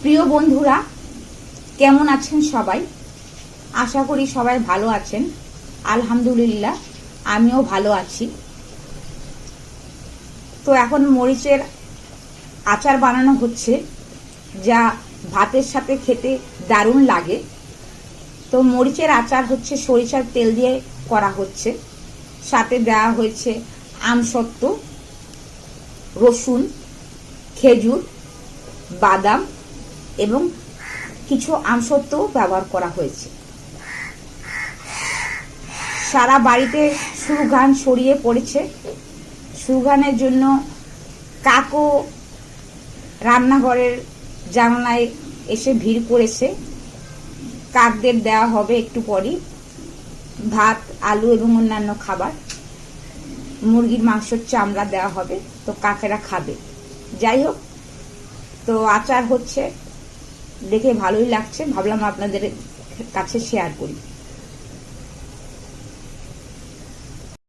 প্রিয় বন্ধুরা, কেমন আছেন সবাই? আশা করি সবাই ভালো আছেন। আলহামদুলিল্লাহ, আমিও ভালো আছি। তো এখন মরিচের আচার বানানো হচ্ছে, যা ভাতের সাথে খেতে দারুণ লাগে। তো মরিচের আচার হচ্ছে সরিষার তেল দিয়ে করা হচ্ছে। সাথে দেওয়া হয়েছে আমসত্ত্ব, রসুন, খেজুর, বাদাম এবং কিছু আমসত্ত্বও ব্যবহার করা হয়েছে। সারা বাড়িতে সুঘ্রাণ ছড়িয়ে পড়েছে। সুঘ্রাণের জন্য কাকও রান্নাঘরের জানালায় এসে ভিড় করেছে। কাকদের দেওয়া হবে একটু পরই ভাত, আলু এবং অন্যান্য খাবার। মুরগির মাংসের চামড়া দেওয়া হবে, তো কাকেরা খাবে। যাই হোক, তো আচার হচ্ছে, দেখে ভালোই লাগছে, ভাবলাম আপনাদের কাছে শেয়ার করি।